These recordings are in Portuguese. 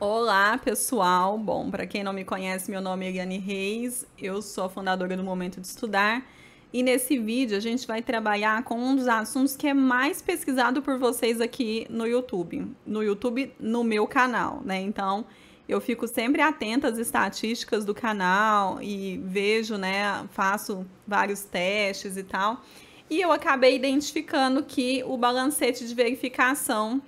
Olá, pessoal. Bom, para quem não me conhece, meu nome é Eliane Reis, eu sou a fundadora do Momento de Estudar e nesse vídeo a gente vai trabalhar com um dos assuntos que é mais pesquisado por vocês aqui no YouTube. No meu canal, né? Então, eu fico sempre atenta às estatísticas do canal e vejo, né, faço vários testes e tal. E eu acabei identificando que o balancete de verificação,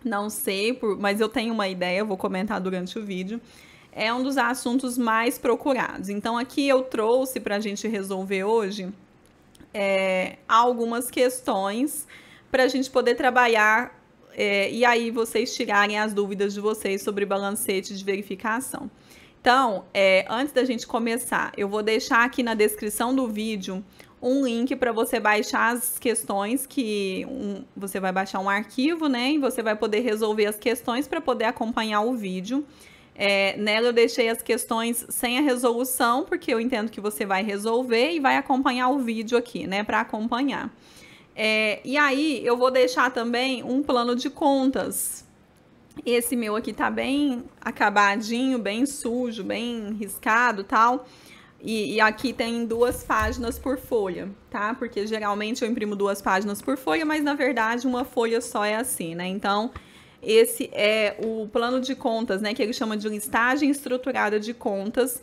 não sei, mas eu tenho uma ideia, eu vou comentar durante o vídeo. É um dos assuntos mais procurados. Então, aqui eu trouxe para a gente resolver hoje algumas questões para a gente poder trabalhar e aí vocês tirarem as dúvidas de vocês sobre balancete de verificação. Então, antes da gente começar, eu vou deixar aqui na descrição do vídeo um link para você baixar as questões você vai baixar um arquivo, né? E você vai poder resolver as questões para poder acompanhar o vídeo. Nela eu deixei as questões sem a resolução, porque eu entendo que você vai resolver e vai acompanhar o vídeo aqui, né? Para acompanhar. E aí eu vou deixar também um plano de contas. Esse meu aqui tá bem acabadinho, bem sujo, bem riscado, tal. E aqui tem 2 páginas por folha, tá? Porque geralmente eu imprimo 2 páginas por folha, mas na verdade uma folha só é assim, né? Então, esse é o plano de contas, né? Que ele chama de listagem estruturada de contas,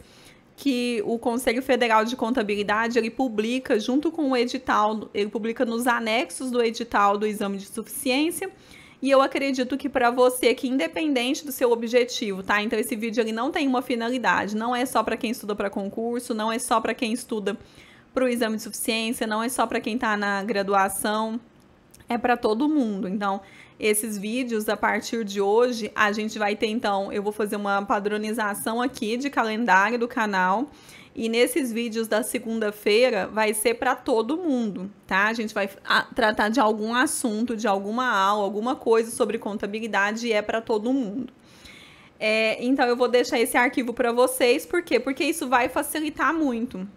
que o Conselho Federal de Contabilidade, ele publica junto com o edital, ele publica nos anexos do edital do exame de suficiência. E eu acredito que para você, que independente do seu objetivo, tá? Então esse vídeo ele não tem uma finalidade, não é só para quem estuda para concurso, não é só para quem estuda para o exame de suficiência, não é só para quem está na graduação, é para todo mundo. Então, esses vídeos, a partir de hoje, a gente vai ter, então, eu vou fazer uma padronização aqui de calendário do canal. E nesses vídeos da segunda-feira vai ser para todo mundo, tá? A gente vai tratar de algum assunto, de alguma aula, alguma coisa sobre contabilidade e é para todo mundo. Então eu vou deixar esse arquivo para vocês, por quê? Porque isso vai facilitar muito,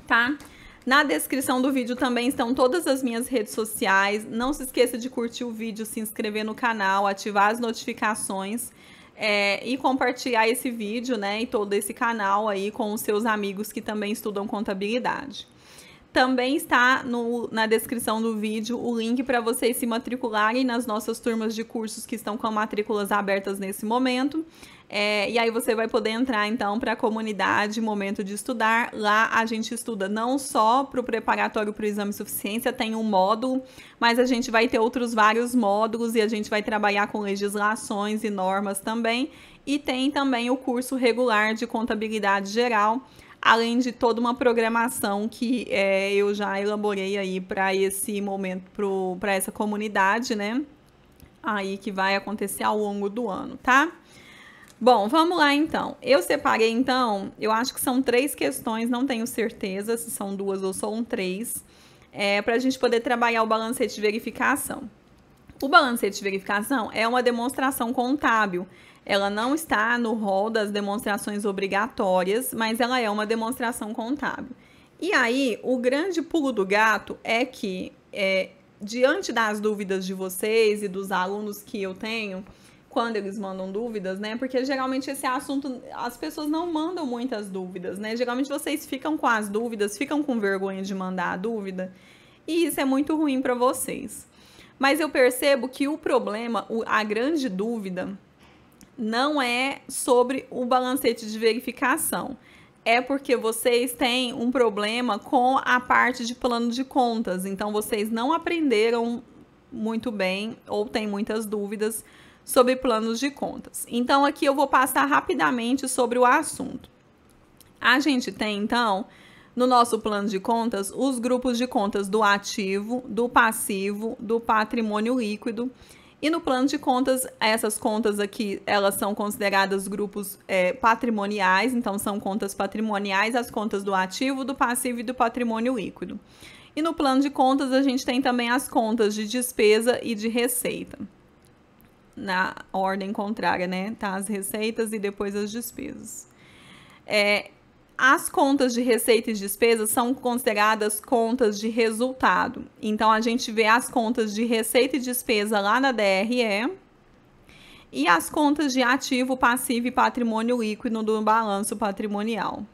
tá? Na descrição do vídeo também estão todas as minhas redes sociais. Não se esqueça de curtir o vídeo, se inscrever no canal, ativar as notificações. E compartilhar esse vídeo, né, e todo esse canal aí com os seus amigos que também estudam contabilidade. Também está na descrição do vídeo o link para vocês se matricularem nas nossas turmas de cursos que estão com matrículas abertas nesse momento. E aí você vai poder entrar então para a comunidade Momento de Estudar. Lá a gente estuda não só para o preparatório para o exame de suficiência, tem um módulo, mas a gente vai ter vários módulos e a gente vai trabalhar com legislações e normas também. E tem também o curso regular de contabilidade geral, além de toda uma programação que eu já elaborei aí para esse momento, para essa comunidade, né? Aí que vai acontecer ao longo do ano, tá? Bom, vamos lá então. Eu separei então, eu acho que são 3 questões, não tenho certeza se são 2 ou são 3, para a gente poder trabalhar o balancete de verificação. O balancete de verificação é uma demonstração contábil. Ela não está no rol das demonstrações obrigatórias, mas ela é uma demonstração contábil. E aí, o grande pulo do gato é que, diante das dúvidas de vocês e dos alunos que eu tenho, quando eles mandam dúvidas, né? Porque geralmente esse assunto, as pessoas não mandam muitas dúvidas, né? Geralmente vocês ficam com as dúvidas, ficam com vergonha de mandar a dúvida, e isso é muito ruim para vocês. Mas eu percebo que o problema, a grande dúvida, não é sobre o balancete de verificação. É porque vocês têm um problema com a parte de plano de contas. Então, vocês não aprenderam muito bem ou têm muitas dúvidas sobre planos de contas. Então, aqui eu vou passar rapidamente sobre o assunto. A gente tem, então, no nosso plano de contas, os grupos de contas do ativo, do passivo, do patrimônio líquido. E no plano de contas, essas contas aqui, elas são consideradas grupos patrimoniais, então são contas patrimoniais, as contas do ativo, do passivo e do patrimônio líquido. E no plano de contas, a gente tem também as contas de despesa e de receita. Na ordem contrária, né? Tá as receitas e depois as despesas. As contas de receita e despesa são consideradas contas de resultado. Então, a gente vê as contas de receita e despesa lá na DRE e as contas de ativo, passivo e patrimônio líquido do balanço patrimonial.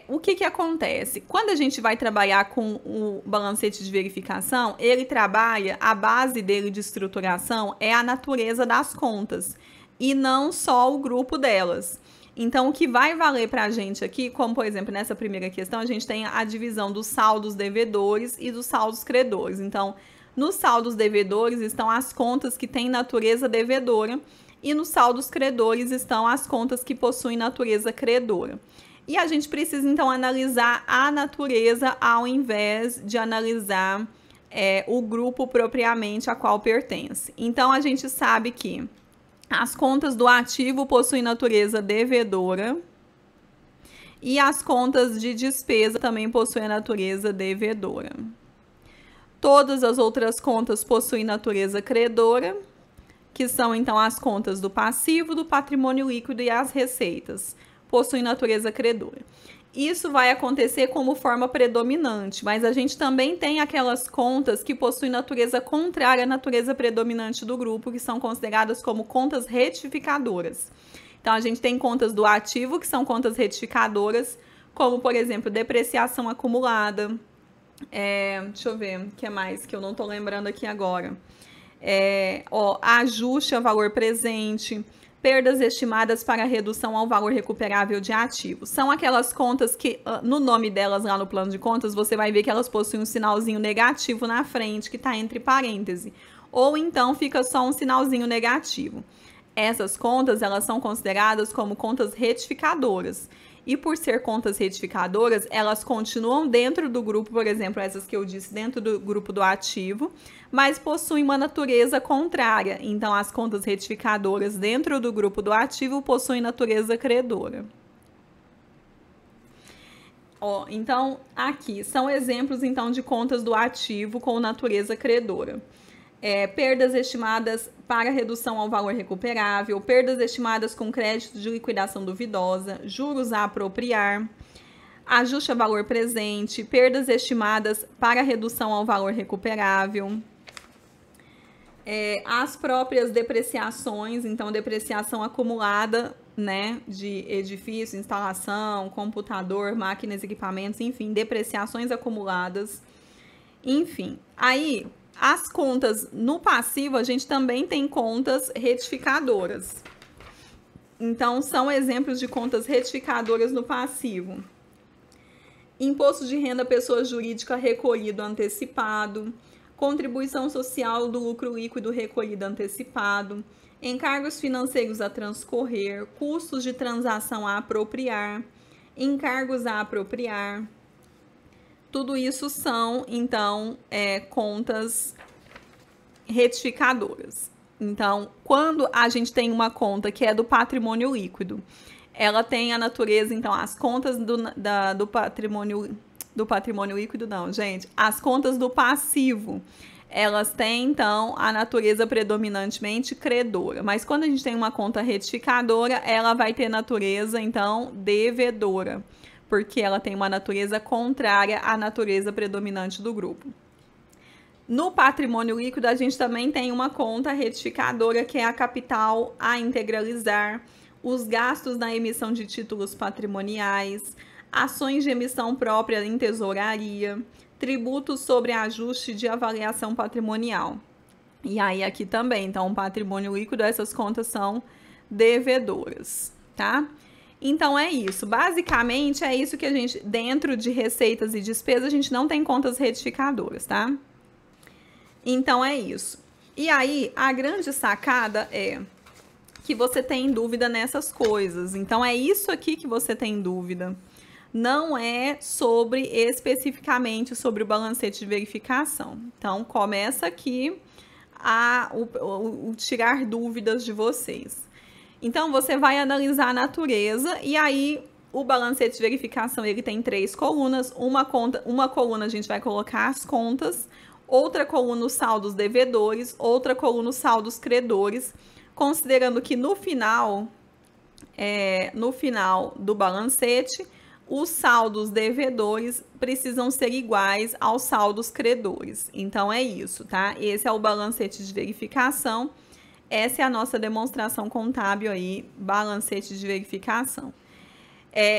O que acontece? Quando a gente vai trabalhar com o balancete de verificação, ele trabalha, a base dele de estruturação é a natureza das contas e não só o grupo delas. Então, o que vai valer para a gente aqui, como por exemplo nessa primeira questão, a gente tem a divisão dos saldos devedores e dos saldos credores. Então, nos saldos devedores estão as contas que têm natureza devedora e nos saldos credores estão as contas que possuem natureza credora. E a gente precisa, então, analisar a natureza ao invés de analisar o grupo propriamente a qual pertence. Então, a gente sabe que as contas do ativo possuem natureza devedora e as contas de despesa também possuem natureza devedora. Todas as outras contas possuem natureza credora, que são, então, as contas do passivo, do patrimônio líquido e as receitas. Possuem natureza credora. Isso vai acontecer como forma predominante, mas a gente também tem aquelas contas que possuem natureza contrária à natureza predominante do grupo, que são consideradas como contas retificadoras. Então, a gente tem contas do ativo, que são contas retificadoras, como, por exemplo, depreciação acumulada. Deixa eu ver, o que mais que eu não estou lembrando aqui agora. Ajuste a valor presente, perdas estimadas para redução ao valor recuperável de ativos. São aquelas contas que, no nome delas lá no plano de contas, você vai ver que elas possuem um sinalzinho negativo na frente, que está entre parênteses. Ou então fica só um sinalzinho negativo. Essas contas, elas são consideradas como contas retificadoras. E por ser contas retificadoras, elas continuam dentro do grupo, por exemplo, essas que eu disse, dentro do grupo do ativo, mas possuem uma natureza contrária. Então, as contas retificadoras dentro do grupo do ativo possuem natureza credora. Então, aqui são exemplos, então, de contas do ativo com natureza credora. Perdas estimadas para redução ao valor recuperável, perdas estimadas com crédito de liquidação duvidosa, juros a apropriar, ajuste a valor presente, perdas estimadas para redução ao valor recuperável, as próprias depreciações, então depreciação acumulada, né, de edifício, instalação, computador, máquinas, equipamentos, enfim, depreciações acumuladas, enfim. Aí, as contas no passivo, a gente também tem contas retificadoras. Então, são exemplos de contas retificadoras no passivo. Imposto de renda pessoa jurídica recolhido antecipado, contribuição social do lucro líquido recolhido antecipado, encargos financeiros a transcorrer, custos de transação a apropriar, encargos a apropriar. Tudo isso são, então, contas retificadoras. Então, quando a gente tem uma conta que é do patrimônio líquido, ela tem a natureza, então, as contas do patrimônio líquido, não, gente, as contas do passivo, elas têm, então, a natureza predominantemente credora. Mas quando a gente tem uma conta retificadora, ela vai ter natureza, então, devedora, porque ela tem uma natureza contrária à natureza predominante do grupo. No patrimônio líquido, a gente também tem uma conta retificadora, que é a capital a integralizar, os gastos na emissão de títulos patrimoniais, ações de emissão própria em tesouraria, tributos sobre ajuste de avaliação patrimonial. E aí aqui também, então, o patrimônio líquido, essas contas são devedoras, tá? Então, é isso. Basicamente, é isso que a gente, dentro de receitas e despesas, a gente não tem contas retificadoras, tá? Então, é isso. E aí, a grande sacada é que você tem dúvida nessas coisas. Então, é isso aqui que você tem dúvida. Não é especificamente sobre o balancete de verificação. Então, começa aqui o tirar dúvidas de vocês. Então, você vai analisar a natureza e aí o balancete de verificação, ele tem 3 colunas. Uma coluna a gente vai colocar as contas, outra coluna os saldos devedores, outra coluna os saldos credores, considerando que no final do balancete, os saldos devedores precisam ser iguais aos saldos credores. Então, é isso, tá? Esse é o balancete de verificação. essa é a nossa demonstração contábil aí, balancete de verificação.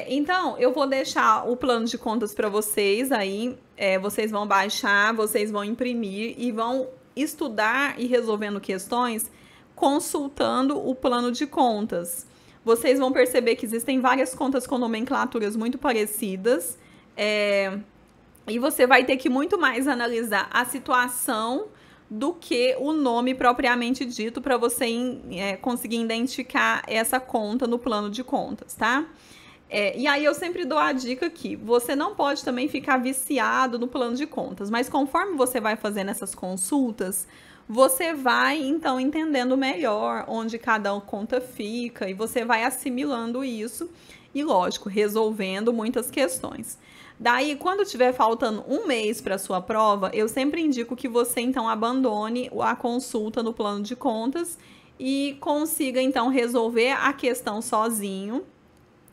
Então, eu vou deixar o plano de contas para vocês aí, vocês vão baixar, vocês vão imprimir e vão estudar e resolvendo questões consultando o plano de contas. Vocês vão perceber que existem várias contas com nomenclaturas muito parecidas, e você vai ter que muito mais analisar a situação do que o nome propriamente dito para você conseguir identificar essa conta no plano de contas, tá? E aí eu sempre dou a dica que você não pode também ficar viciado no plano de contas, mas conforme você vai fazendo essas consultas, você vai então entendendo melhor onde cada conta fica e você vai assimilando isso e, lógico, resolvendo muitas questões. Daí, quando tiver faltando um mês para a sua prova, eu sempre indico que você então abandone a consulta no plano de contas e consiga então resolver a questão sozinho.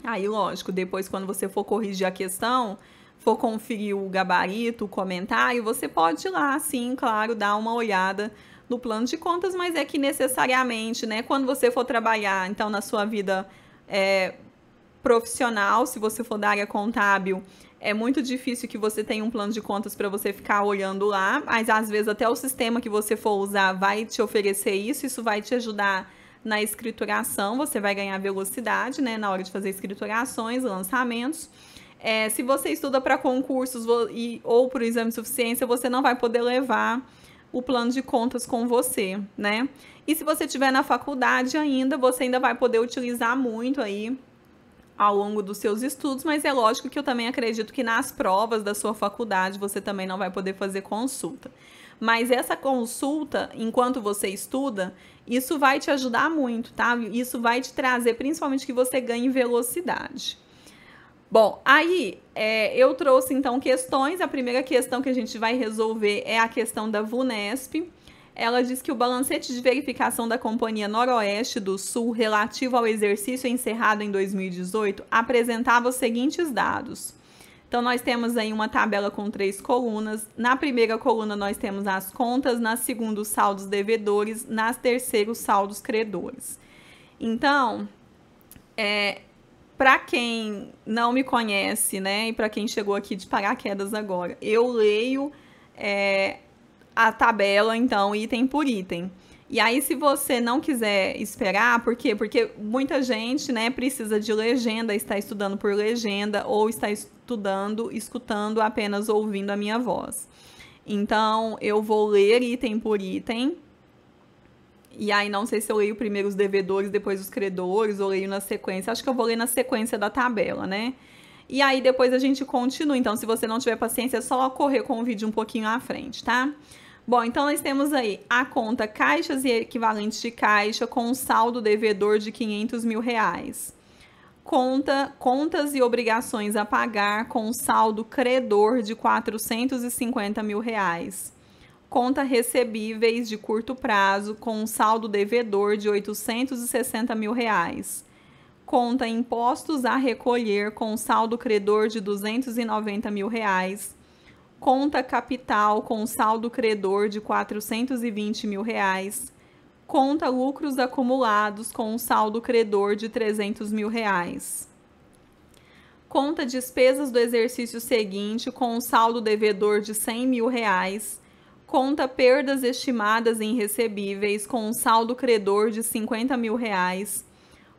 Aí, lógico, depois quando você for corrigir a questão, for conferir o gabarito, o comentário, você pode ir lá, sim, claro, dar uma olhada no plano de contas, mas é que necessariamente, né, quando você for trabalhar, então, na sua vida profissional, se você for da área contábil, é muito difícil que você tenha um plano de contas para você ficar olhando lá, mas às vezes até o sistema que você for usar vai te oferecer isso vai te ajudar na escrituração, você vai ganhar velocidade, né, na hora de fazer escriturações, lançamentos. Se você estuda para concursos ou para o exame de suficiência, você não vai poder levar o plano de contas com você, né? E se você estiver na faculdade ainda, você ainda vai poder utilizar muito aí ao longo dos seus estudos, mas é lógico que eu também acredito que nas provas da sua faculdade você também não vai poder fazer consulta. Mas essa consulta, enquanto você estuda, isso vai te ajudar muito, tá? Isso vai te trazer, principalmente, que você ganhe velocidade. Bom, aí eu trouxe então questões. A primeira questão que a gente vai resolver é a questão da VUNESP. Ela diz que o balancete de verificação da Companhia Noroeste do Sul relativo ao exercício encerrado em 2018 apresentava os seguintes dados. Então, nós temos aí uma tabela com 3 colunas. Na primeira coluna, nós temos as contas, na segunda, os saldos devedores, na terceira, os saldos credores. Então, para quem não me conhece, né, e para quem chegou aqui de paraquedas agora, eu leio a tabela, então, item por item. E aí, se você não quiser esperar, por quê? Porque muita gente, né, precisa de legenda, está estudando por legenda ou está escutando apenas ouvindo a minha voz. Então, eu vou ler item por item. E aí, não sei se eu leio primeiro os devedores, depois os credores, ou leio na sequência. Acho que eu vou ler na sequência da tabela, né? E aí, depois a gente continua. Então, se você não tiver paciência, é só correr com o vídeo um pouquinho à frente, tá? Bom, então nós temos aí a conta caixas e equivalentes de caixa com um saldo devedor de R$500 mil. Contas e obrigações a pagar com um saldo credor de R$450 mil. Conta recebíveis de curto prazo com um saldo devedor de R$860 mil. Conta impostos a recolher com um saldo credor de R$290 mil. Conta capital com saldo credor de R$420 mil. Conta lucros acumulados com um saldo credor de R$300 mil. Conta despesas do exercício seguinte com um saldo devedor de R$100 mil. Conta perdas estimadas em recebíveis com um saldo credor de R$50 mil.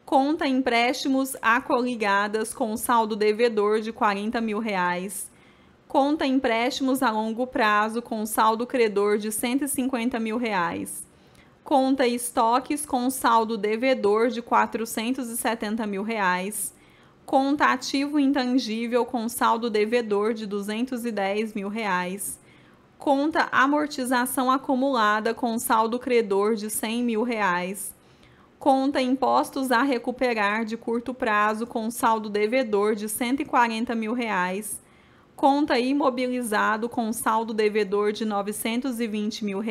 Conta empréstimos a coligadas com um saldo devedor de R$40 mil. Conta empréstimos a longo prazo com saldo credor de R$150 mil. Conta estoques com saldo devedor de R$470 mil. Conta ativo intangível com saldo devedor de R$210 mil. Conta amortização acumulada com saldo credor de R$100 mil. Conta impostos a recuperar de curto prazo com saldo devedor de R$140 mil. Conta imobilizado com saldo devedor de R$920 mil.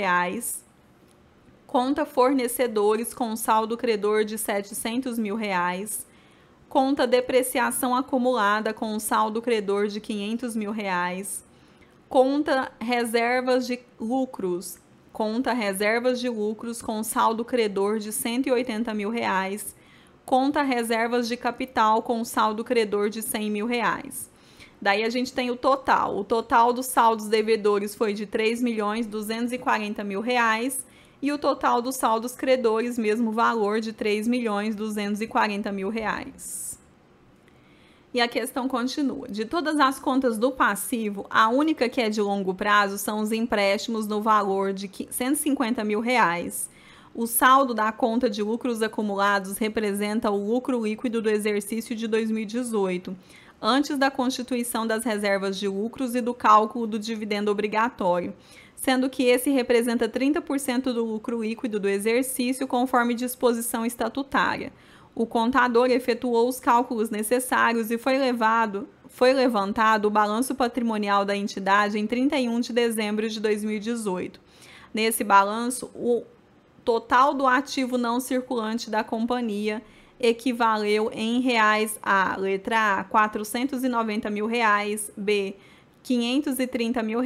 Conta fornecedores com saldo credor de R$700 mil. Conta depreciação acumulada com saldo credor de R$500 mil. Conta reservas de lucros conta reservas de lucros com saldo credor de R$ 180 mil, conta reservas de capital com saldo credor de R$ 100 mil. Daí a gente tem o total dos saldos devedores foi de R$ 3.240.000 e o total dos saldos credores, mesmo valor, de R$ 3.240.000. E a questão continua. De todas as contas do passivo, a única que é de longo prazo são os empréstimos no valor de R$ 150 mil. O saldo da conta de lucros acumulados representa o lucro líquido do exercício de 2018, antes da constituição das reservas de lucros e do cálculo do dividendo obrigatório, sendo que esse representa 30% do lucro líquido do exercício, conforme disposição estatutária. O contador efetuou os cálculos necessários e foi levantado o balanço patrimonial da entidade em 31 de dezembro de 2018. Nesse balanço, o total do ativo não circulante da companhia equivaleu em reais a: letra A, R$ 490 mil, B, R$ 530 mil,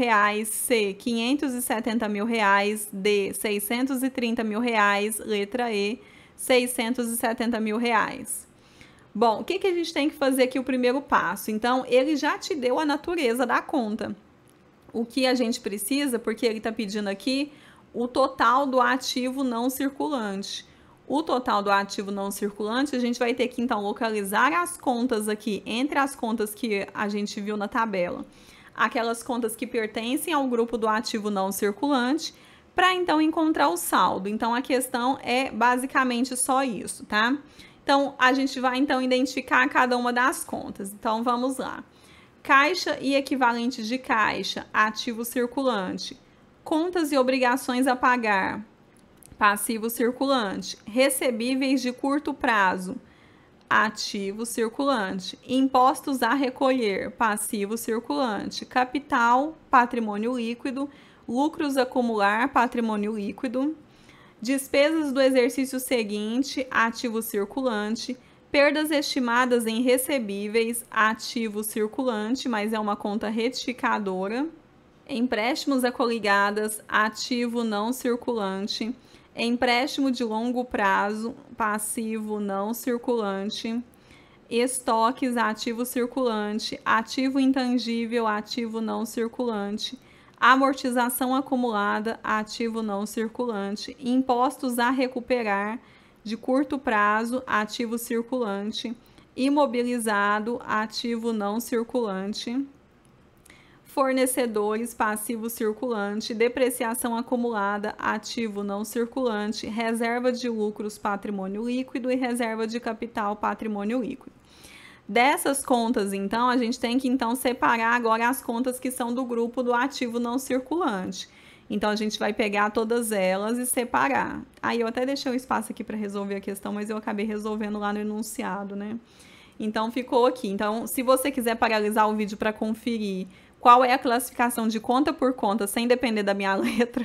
C, R$ 570 mil, D, R$ 630 mil, letra E, R$ 670 mil. Bom, o que a gente tem que fazer aqui o primeiro passo? Então, ele já te deu a natureza da conta. O que a gente precisa, porque ele está pedindo aqui o total do ativo não circulante. O total do ativo não circulante, a gente vai ter que, então, localizar as contas aqui, entre as contas que a gente viu na tabela, aquelas contas que pertencem ao grupo do ativo não circulante, para, então, encontrar o saldo. Então, a questão é basicamente só isso, tá? Então, a gente vai, então, identificar cada uma das contas. Então, vamos lá. Caixa e equivalentes de caixa, ativo circulante. Contas e obrigações a pagar, passivo circulante. Recebíveis de curto prazo, ativo circulante. Impostos a recolher, passivo circulante. Capital, patrimônio líquido. Lucros a acumular, patrimônio líquido. Despesas do exercício seguinte, ativo circulante. Perdas estimadas em recebíveis, ativo circulante, mas é uma conta retificadora. Empréstimos a coligadas, ativo não circulante. Empréstimo de longo prazo, passivo não circulante. Estoques, ativo circulante. Ativo intangível, ativo não circulante. Amortização acumulada, ativo não circulante. Impostos a recuperar, de curto prazo, ativo circulante. Imobilizado, ativo não circulante. Fornecedores, passivo circulante. Depreciação acumulada, ativo não circulante. Reserva de lucros, patrimônio líquido. E reserva de capital, patrimônio líquido. Dessas contas, então, a gente tem que, então, separar agora as contas que são do grupo do ativo não circulante. Então, a gente vai pegar todas elas e separar. Aí, eu até deixei um espaço aqui para resolver a questão, mas eu acabei resolvendo lá no enunciado, né? Então, ficou aqui. Então, se você quiser paralisar o vídeo para conferir qual é a classificação de conta por conta, sem depender da minha letra,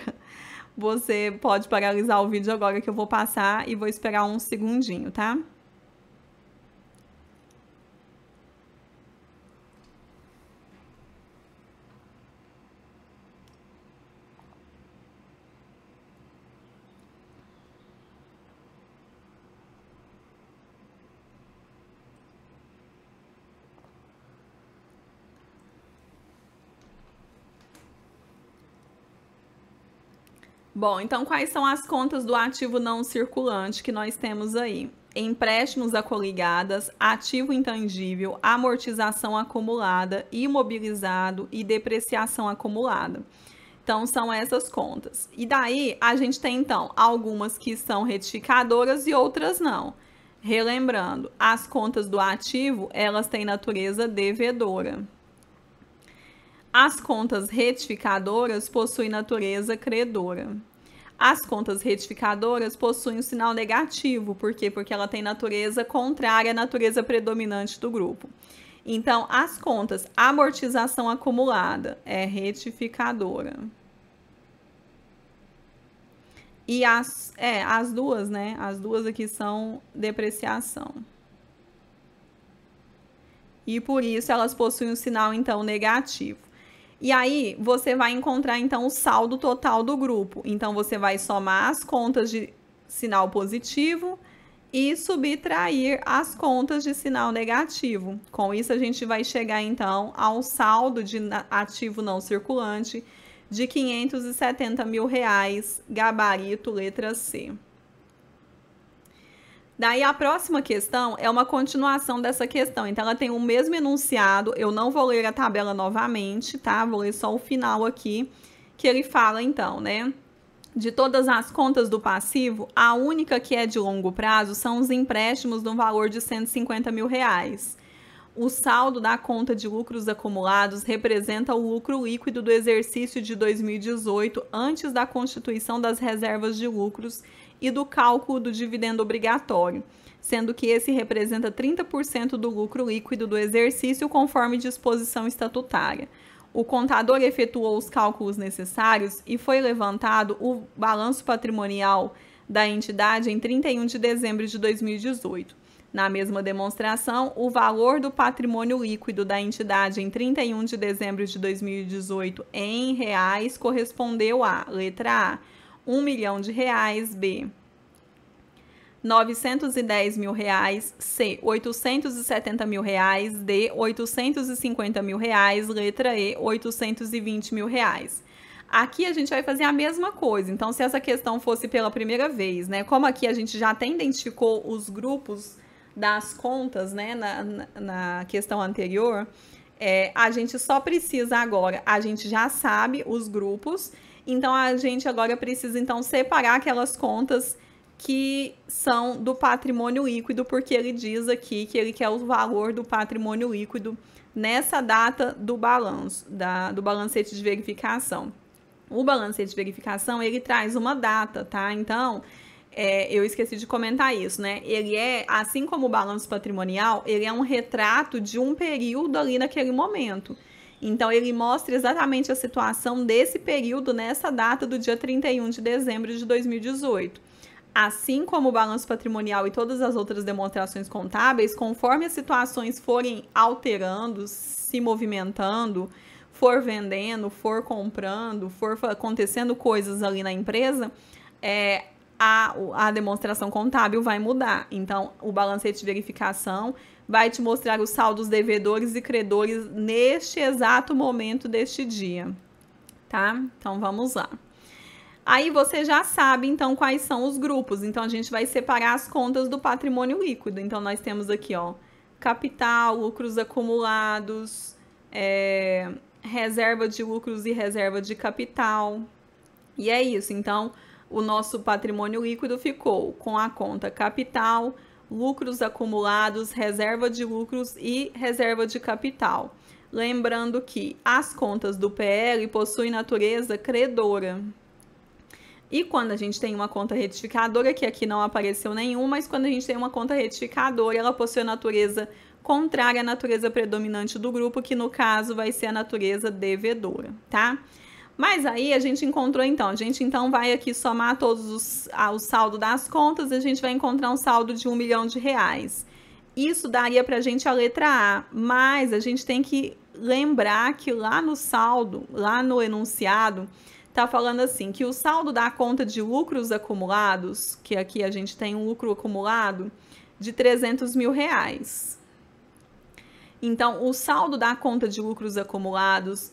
você pode paralisar o vídeo agora que eu vou passar e vou esperar um segundinho, tá? Bom, então quais são as contas do ativo não circulante que nós temos aí? Empréstimos a coligadas, ativo intangível, amortização acumulada, imobilizado e depreciação acumulada. Então, são essas contas. E daí, a gente tem, então, algumas que são retificadoras e outras não. Relembrando, as contas do ativo, elas têm natureza devedora. As contas retificadoras possuem natureza credora. As contas retificadoras possuem um sinal negativo. Por quê? Porque ela tem natureza contrária à natureza predominante do grupo. Então, as contas amortização acumulada é retificadora. E as duas, né? As duas aqui são depreciação. E por isso elas possuem um sinal, então, negativo. E aí, você vai encontrar, então, o saldo total do grupo. Então, você vai somar as contas de sinal positivo e subtrair as contas de sinal negativo. Com isso, a gente vai chegar, então, ao saldo de ativo não circulante de R$570 mil, gabarito letra C. Daí a próxima questão é uma continuação dessa questão. Então, ela tem o mesmo enunciado. Eu não vou ler a tabela novamente, tá? Vou ler só o final aqui, que ele fala, então, né? De todas as contas do passivo, a única que é de longo prazo são os empréstimos no valor de R$150 mil. O saldo da conta de lucros acumulados representa o lucro líquido do exercício de 2018 antes da constituição das reservas de lucros e do cálculo do dividendo obrigatório, sendo que esse representa 30% do lucro líquido do exercício conforme disposição estatutária. O contador efetuou os cálculos necessários e foi levantado o balanço patrimonial da entidade em 31 de dezembro de 2018. Na mesma demonstração, o valor do patrimônio líquido da entidade em 31 de dezembro de 2018 em reais correspondeu a, letra A, R$1 milhão, B, R$910 mil, C, R$870 mil, D, R$850 mil, letra E, R$820 mil. Aqui a gente vai fazer a mesma coisa. Então, se essa questão fosse pela primeira vez, né? Como aqui a gente já até identificou os grupos das contas, né? Na questão anterior, a gente só precisa agora, a gente já sabe os grupos, então a gente agora precisa então separar aquelas contas que são do patrimônio líquido, porque ele diz aqui que ele quer o valor do patrimônio líquido nessa data do balanço, do balancete de verificação. O balancete de verificação, ele traz uma data, tá? Então, eu esqueci de comentar isso, né? Ele assim como o balanço patrimonial, ele é um retrato de um período ali naquele momento. Então, ele mostra exatamente a situação desse período nessa data do dia 31 de dezembro de 2018. Assim como o balanço patrimonial e todas as outras demonstrações contábeis, conforme as situações forem alterando, se movimentando, for vendendo, for comprando, for acontecendo coisas ali na empresa, a demonstração contábil vai mudar. Então, o balancete de verificação vai te mostrar os saldos devedores e credores neste exato momento deste dia, tá? Então, vamos lá. Aí você já sabe, então, quais são os grupos. Então, a gente vai separar as contas do patrimônio líquido. Então, nós temos aqui, ó, capital, lucros acumulados, reserva de lucros e reserva de capital. E é isso. Então, o nosso patrimônio líquido ficou com a conta capital, lucros acumulados, reserva de lucros e reserva de capital. Lembrando que as contas do PL possuem natureza credora. E quando a gente tem uma conta retificadora, que aqui não apareceu nenhum, mas quando a gente tem uma conta retificadora, ela possui a natureza contrária à natureza predominante do grupo, que no caso vai ser a natureza devedora, tá? Mas aí a gente encontrou, então, vai aqui somar todos o saldo das contas, a gente vai encontrar um saldo de R$1 milhão. Isso daria pra gente a letra A, mas a gente tem que lembrar que lá no saldo, lá no enunciado, tá falando assim, que o saldo da conta de lucros acumulados, que aqui a gente tem um lucro acumulado de R$300 mil. Então, o saldo da conta de lucros acumulados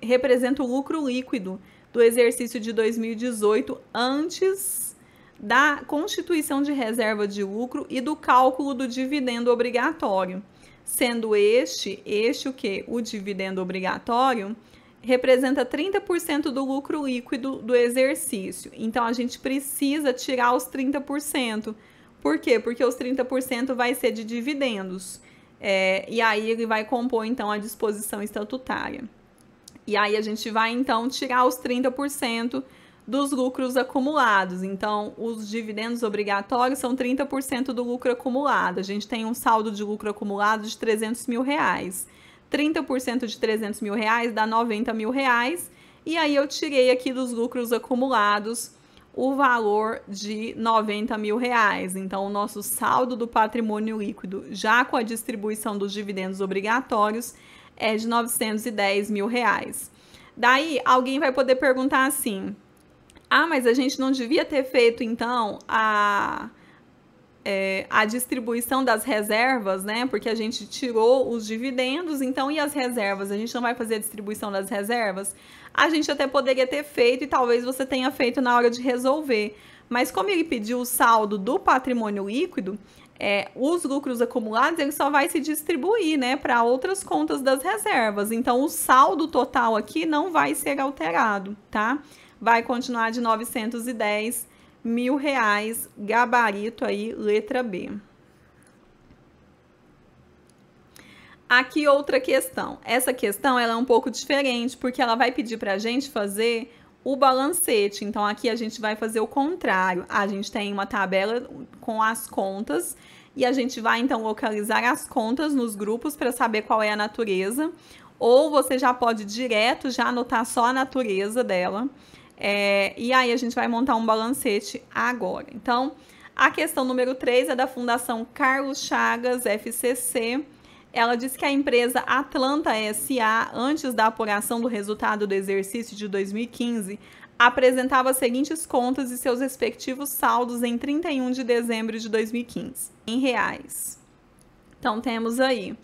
representa o lucro líquido do exercício de 2018 antes da constituição de reserva de lucro e do cálculo do dividendo obrigatório, sendo este o quê? O dividendo obrigatório representa 30% do lucro líquido do exercício. Então, a gente precisa tirar os 30%. Por quê? Porque os 30% vai ser de dividendos. E aí, ele vai compor, então, a disposição estatutária. E aí, a gente vai, então, tirar os 30% dos lucros acumulados. Então, os dividendos obrigatórios são 30% do lucro acumulado. A gente tem um saldo de lucro acumulado de R$300 mil. 30% de R$300 mil dá R$90 mil. E aí, eu tirei aqui dos lucros acumulados o valor de R$90 mil. Então, o nosso saldo do patrimônio líquido, já com a distribuição dos dividendos obrigatórios, é de R$910 mil. Daí, alguém vai poder perguntar assim, mas a gente não devia ter feito, então, a distribuição das reservas, né? Porque a gente tirou os dividendos, então, e as reservas? A gente não vai fazer a distribuição das reservas? A gente até poderia ter feito e talvez você tenha feito na hora de resolver. Mas como ele pediu o saldo do patrimônio líquido, os lucros acumulados, ele só vai se distribuir, né, para outras contas das reservas. Então, o saldo total aqui não vai ser alterado, tá? Vai continuar de R$910 mil, gabarito aí, letra B. Aqui outra questão. Essa questão ela é um pouco diferente, porque ela vai pedir para a gente fazer o balancete. Então, aqui a gente vai fazer o contrário. A gente tem uma tabela com as contas e a gente vai, então, localizar as contas nos grupos para saber qual é a natureza. Ou você já pode direto já anotar só a natureza dela. E aí a gente vai montar um balancete agora. Então, a questão número 3 é da Fundação Carlos Chagas, FCC. Ela diz que a empresa Atlanta SA, antes da apuração do resultado do exercício de 2015, apresentava as seguintes contas e seus respectivos saldos em 31 de dezembro de 2015, em reais. Então, temos aí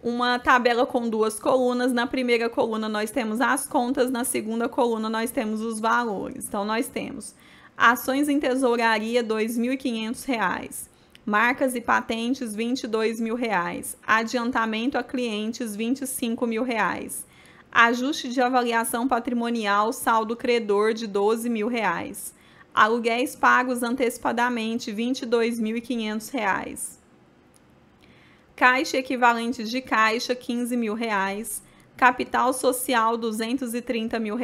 uma tabela com duas colunas. Na primeira coluna nós temos as contas, na segunda coluna nós temos os valores. Então, nós temos ações em tesouraria, R$ 2.500. Marcas e patentes, R$22 mil. Adiantamento a clientes, R$25 mil. Ajuste de avaliação patrimonial, saldo credor de R$12 mil. Aluguéis pagos antecipadamente, R$22.500. Caixa equivalentes de caixa, R$15 mil. Capital social, R$230 mil.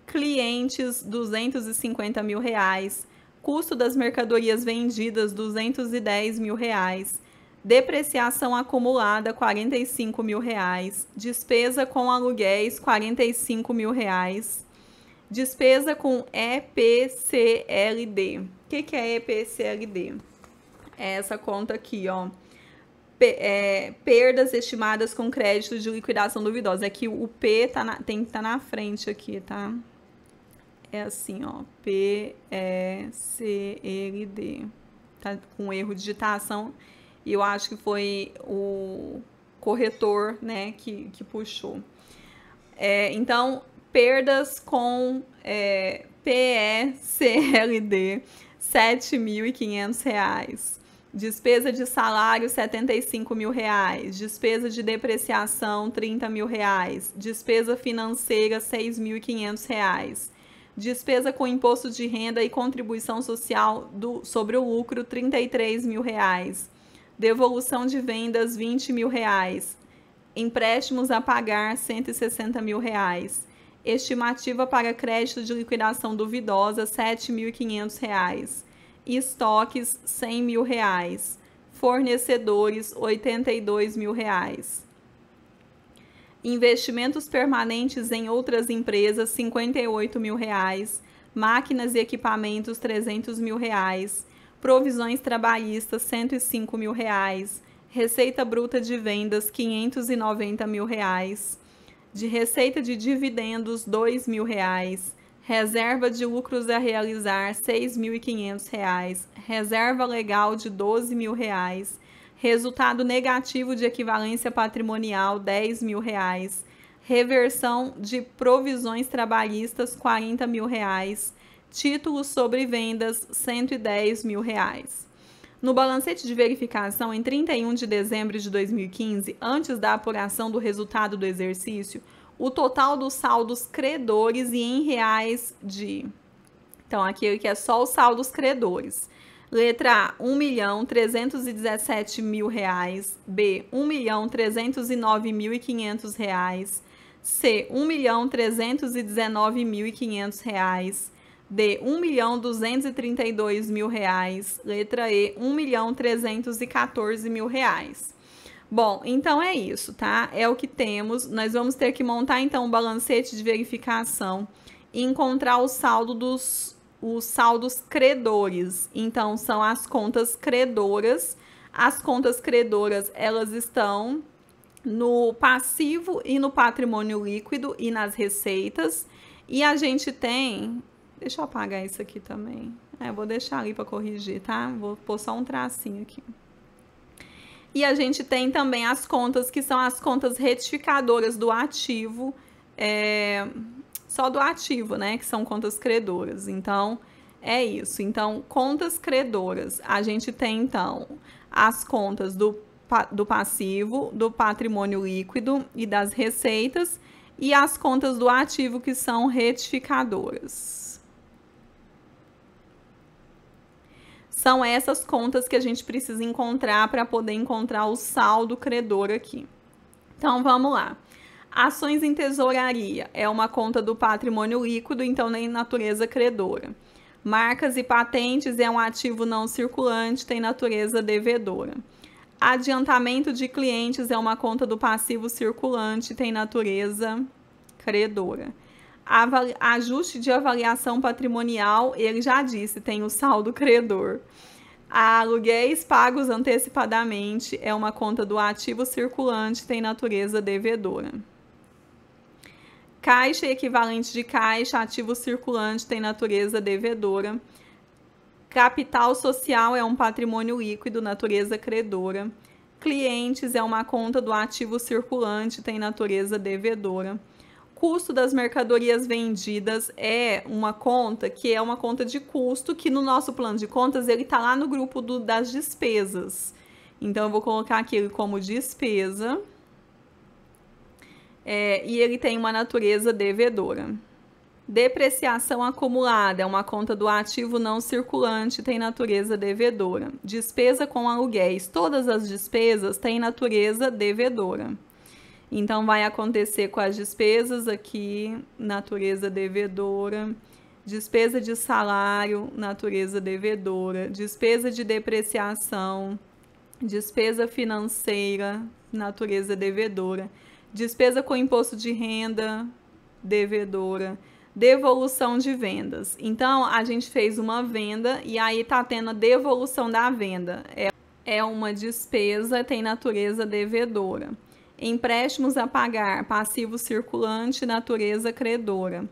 Clientes, R$250 mil. Custo das mercadorias vendidas, R$210 mil. Depreciação acumulada, R$45 mil. Despesa com aluguéis, R$45 mil. Despesa com EPCLD. O que é EPCLD? É essa conta aqui, ó. Perdas estimadas com crédito de liquidação duvidosa. É que o P tem que estar na frente aqui, tá? É assim, ó, PECLD. Tá com erro de digitação. E eu acho que foi o corretor, né, que puxou. Então, perdas com PECLD, R$ 7.500. Despesa de salário, R$75 mil. Despesa de depreciação, R$30 mil. Despesa financeira, R$6.500. Despesa com imposto de renda e contribuição social sobre o lucro, R$33 mil. Devolução de vendas, R$20 mil. Empréstimos a pagar, R$160 mil. Estimativa para crédito de liquidação duvidosa, R$7.500. Estoques, R$100 mil. Fornecedores, R$82 mil. Investimentos permanentes em outras empresas, R$58 mil. Máquinas e equipamentos, R$300 mil. Provisões trabalhistas, R$105 mil. Receita bruta de vendas, R$590 mil. De receita de dividendos, R$2 mil. Reserva de lucros a realizar, R$6.500. Reserva legal de R$12 mil. Resultado negativo de equivalência patrimonial, R$10 mil. Reversão de provisões trabalhistas, R$40 mil. Títulos sobre vendas, R$110 mil. No balancete de verificação, em 31 de dezembro de 2015, antes da apuração do resultado do exercício, o total dos saldos credores e em reais de... Então, aqui que é só os saldos credores. Letra A, R$1.317 mil. B, R$1.309.500. C, R$1.319.500. D, R$1.232.000. Letra E, R$1.314.000. Bom, então é isso, tá? É o que temos. Nós vamos ter que montar, então, um balancete de verificação e encontrar o saldo dos saldos credores. Então, são as contas credoras. As contas credoras, elas estão no passivo e no patrimônio líquido e nas receitas. E a gente tem... Deixa eu apagar isso aqui também. Vou deixar ali para corrigir, tá? Vou pôr só um tracinho aqui. E a gente tem também as contas, que são as contas retificadoras do ativo, só do ativo, né? Que são contas credoras. Então, é isso. Então, contas credoras. A gente tem, então, as contas do passivo, do patrimônio líquido e das receitas, e as contas do ativo, que são retificadoras. São essas contas que a gente precisa encontrar para poder encontrar o saldo credor aqui. Então, vamos lá. Ações em tesouraria é uma conta do patrimônio líquido, então nem natureza credora. Marcas e patentes é um ativo não circulante, tem natureza devedora. Adiantamento de clientes é uma conta do passivo circulante, tem natureza credora. Ajuste de avaliação patrimonial, ele já disse, tem o saldo credor. Aluguéis pagos antecipadamente é uma conta do ativo circulante, tem natureza devedora. Caixa e equivalente de caixa, ativo circulante, tem natureza devedora. Capital social é um patrimônio líquido, natureza credora. Clientes é uma conta do ativo circulante, tem natureza devedora. Custo das mercadorias vendidas é uma conta que é uma conta de custo, que no nosso plano de contas ele está lá no grupo das despesas. Então, eu vou colocar aqui ele como despesa. E ele tem uma natureza devedora. Depreciação acumulada é uma conta do ativo não circulante, tem natureza devedora. Despesa com aluguéis, todas as despesas têm natureza devedora. Então, vai acontecer com as despesas aqui, natureza devedora. Despesa de salário, natureza devedora. Despesa de depreciação, despesa financeira, natureza devedora. Despesa com imposto de renda, devedora. Devolução de vendas. Então, a gente fez uma venda e aí tá tendo a devolução da venda. É uma despesa, tem natureza devedora. Empréstimos a pagar, passivo circulante, natureza credora.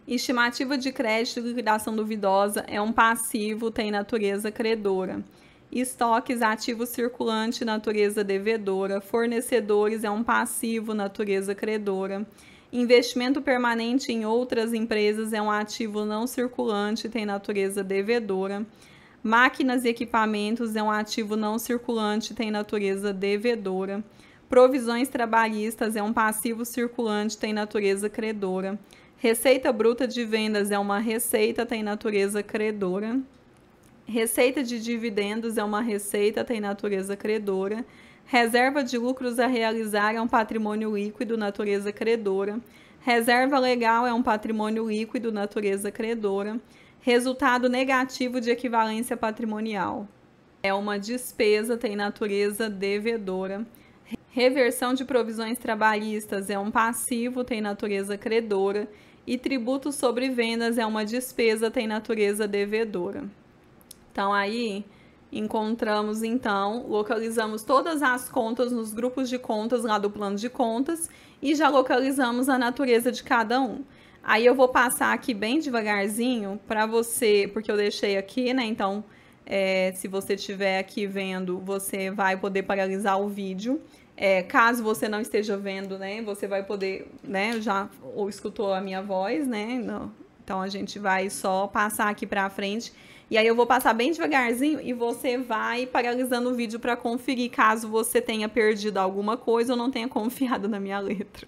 Estimativa de crédito e liquidação duvidosa é um passivo, tem natureza credora. Estoques, ativo circulante, natureza devedora. Fornecedores é um passivo, natureza credora. Investimento permanente em outras empresas é um ativo não circulante, tem natureza devedora. Máquinas e equipamentos é um ativo não circulante, tem natureza devedora. Provisões trabalhistas é um passivo circulante, tem natureza credora. Receita bruta de vendas é uma receita, tem natureza credora. Receita de dividendos é uma receita, tem natureza credora. Reserva de lucros a realizar é um patrimônio líquido, natureza credora. Reserva legal é um patrimônio líquido, natureza credora. Resultado negativo de equivalência patrimonial é uma despesa, tem natureza devedora. Reversão de provisões trabalhistas é um passivo, tem natureza credora. E tributo sobre vendas é uma despesa, tem natureza devedora. Então, aí, encontramos, então, localizamos todas as contas nos grupos de contas lá do plano de contas e já localizamos a natureza de cada um. Aí, eu vou passar aqui bem devagarzinho para você, porque eu deixei aqui, né? Então, se você estiver aqui vendo, você vai poder paralisar o vídeo. Caso você não esteja vendo, né, você vai poder, né, já ou escutou a minha voz, né, não. Então a gente vai só passar aqui pra frente, e aí eu vou passar bem devagarzinho e você vai paralisando o vídeo para conferir caso você tenha perdido alguma coisa ou não tenha confiado na minha letra.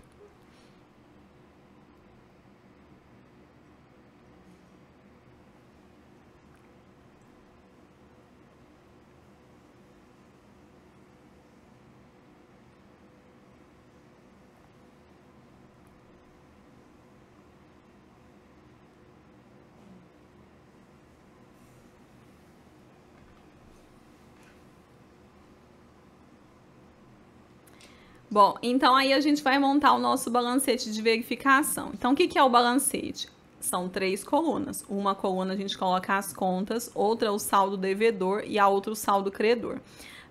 Bom, então aí a gente vai montar o nosso balancete de verificação. Então, o que é o balancete? São 3 colunas. Uma coluna a gente coloca as contas, outra o saldo devedor e a outra o saldo credor.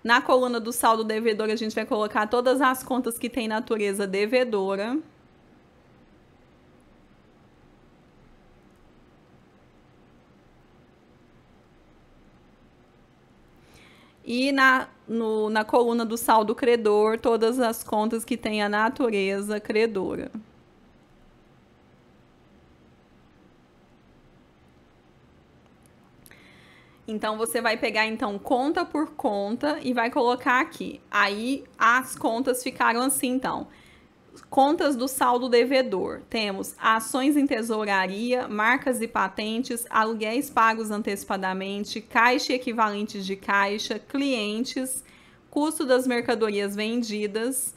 Na coluna do saldo devedor, a gente vai colocar todas as contas que têm natureza devedora. E na coluna do saldo credor, todas as contas que têm a natureza credora. Então, você vai pegar, então, conta por conta e vai colocar aqui. Aí, as contas ficaram assim, então. Contas do saldo devedor. Temos ações em tesouraria, marcas e patentes, aluguéis pagos antecipadamente, caixa e equivalentes de caixa, clientes, custo das mercadorias vendidas,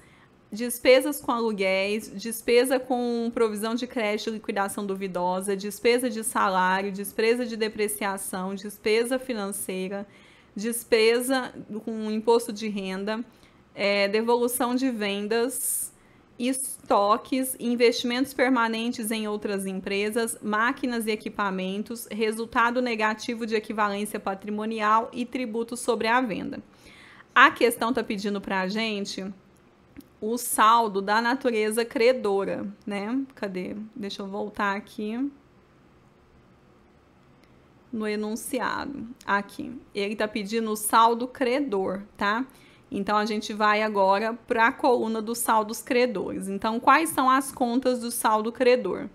despesas com aluguéis, despesa com provisão de crédito e liquidação duvidosa, despesa de salário, despesa de depreciação, despesa financeira, despesa com imposto de renda, devolução de vendas, estoques, investimentos permanentes em outras empresas, máquinas e equipamentos, resultado negativo de equivalência patrimonial e tributo sobre a venda. A questão está pedindo para a gente o saldo da natureza credora, né? Cadê? Deixa eu voltar aqui no enunciado. Aqui. Ele está pedindo o saldo credor, tá? Então, a gente vai agora para a coluna dos saldos credores. Então, quais são as contas do saldo credor?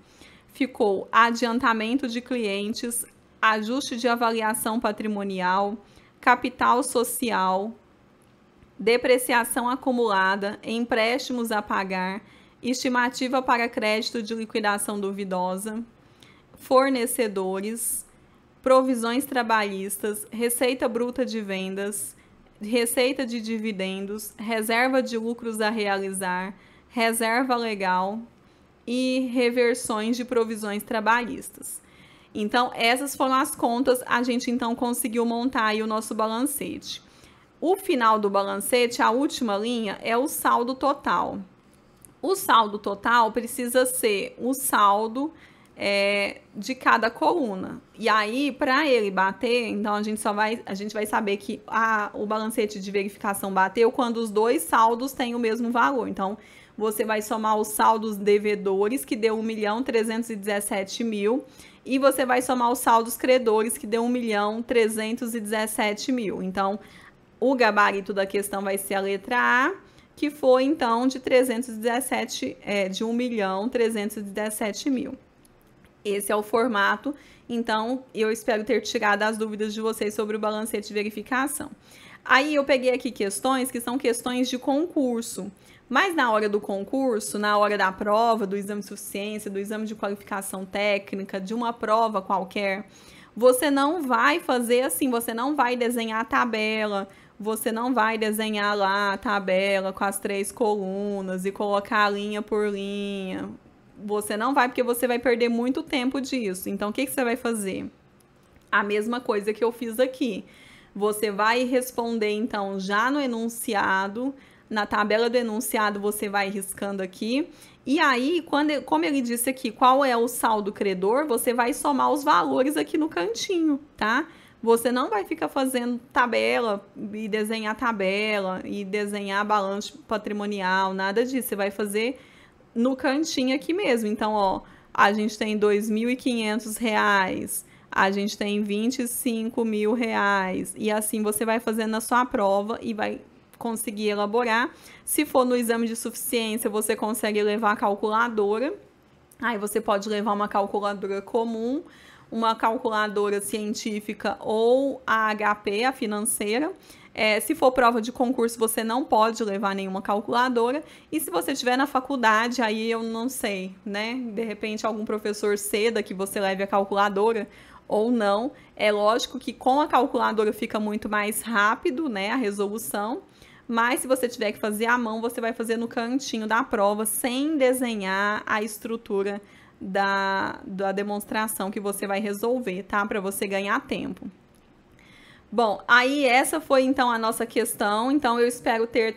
Ficou adiantamento de clientes, ajuste de avaliação patrimonial, capital social, depreciação acumulada, empréstimos a pagar, estimativa para crédito de liquidação duvidosa, fornecedores, provisões trabalhistas, receita bruta de vendas, receita de dividendos, reserva de lucros a realizar, reserva legal e reversões de provisões trabalhistas. Então, essas foram as contas, a gente então conseguiu montar aí o nosso balancete. O final do balancete, a última linha, é o saldo total. O saldo total precisa ser o saldo de cada coluna. E aí, para ele bater, então a gente vai saber que o balancete de verificação bateu quando os dois saldos têm o mesmo valor. Então, você vai somar os saldos devedores, que deu 1.317.000, e você vai somar os saldos credores, que deu 1.317.000. Então, o gabarito da questão vai ser a letra A, que foi, então, de 1.317.000. Esse é o formato. Então, eu espero ter tirado as dúvidas de vocês sobre o balancete de verificação. Aí, eu peguei aqui questões que são questões de concurso. Mas na hora do concurso, na hora da prova, do exame de suficiência, do exame de qualificação técnica, de uma prova qualquer, você não vai fazer assim, você não vai desenhar a tabela, você não vai desenhar lá a tabela com as 3 colunas e colocar linha por linha. Você não vai, porque você vai perder muito tempo disso. Então, o que você vai fazer? A mesma coisa que eu fiz aqui. Você vai responder, então, já no enunciado. Na tabela do enunciado, você vai riscando aqui. E aí, como ele disse aqui, qual é o saldo credor, você vai somar os valores aqui no cantinho, tá? Você não vai ficar fazendo tabela e desenhar tabela e desenhar balanço patrimonial, nada disso. Você vai fazer no cantinho aqui mesmo. Então, ó, a gente tem R$ 2.500, a gente tem R$ 25.000, e assim você vai fazendo a sua prova e vai conseguir elaborar. Se for no exame de suficiência, você consegue levar a calculadora. Aí você pode levar uma calculadora comum, uma calculadora científica ou a HP, a financeira. Se for prova de concurso, você não pode levar nenhuma calculadora. E se você estiver na faculdade, aí eu não sei, né? De repente, algum professor ceda que você leve a calculadora ou não. É lógico que com a calculadora fica muito mais rápido, né, a resolução. Mas se você tiver que fazer à mão, você vai fazer no cantinho da prova, sem desenhar a estrutura da demonstração que você vai resolver, tá? Para você ganhar tempo. Bom, aí essa foi então a nossa questão. Então eu espero ter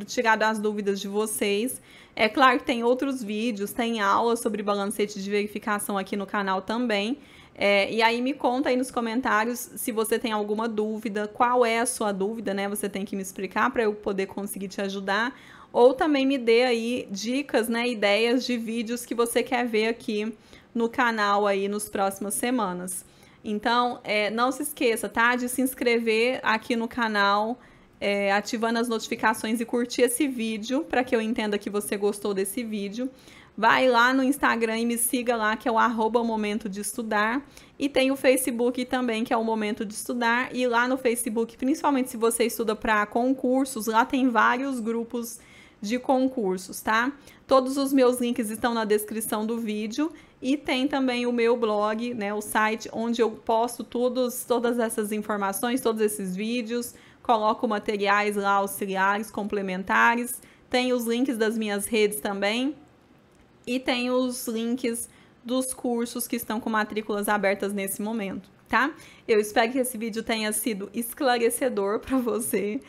tirado as dúvidas de vocês. É claro que tem outros vídeos, tem aulas sobre balancete de verificação aqui no canal também. E aí me conta aí nos comentários se você tem alguma dúvida, qual é a sua dúvida, né? Você tem que me explicar para eu poder conseguir te ajudar. Ou também me dê aí dicas, né, ideias de vídeos que você quer ver aqui no canal aí nas próximas semanas. Então, não se esqueça, tá? De se inscrever aqui no canal, ativando as notificações e curtir esse vídeo, para que eu entenda que você gostou desse vídeo. Vai lá no Instagram e me siga lá, que é o @momento de estudar. E tem o Facebook também, que é o Momento de Estudar. E lá no Facebook, principalmente se você estuda para concursos, lá tem vários grupos de concursos, tá? Todos os meus links estão na descrição do vídeo e tem também o meu blog, né, o site onde eu posto todas essas informações, todos esses vídeos, coloco materiais lá auxiliares, complementares, tem os links das minhas redes também e tem os links dos cursos que estão com matrículas abertas nesse momento, tá? Eu espero que esse vídeo tenha sido esclarecedor para você.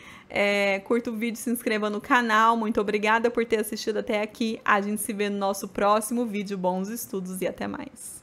Curta o vídeo, se inscreva no canal. Muito obrigada por ter assistido até aqui. A gente se vê no nosso próximo vídeo. Bons estudos e até mais.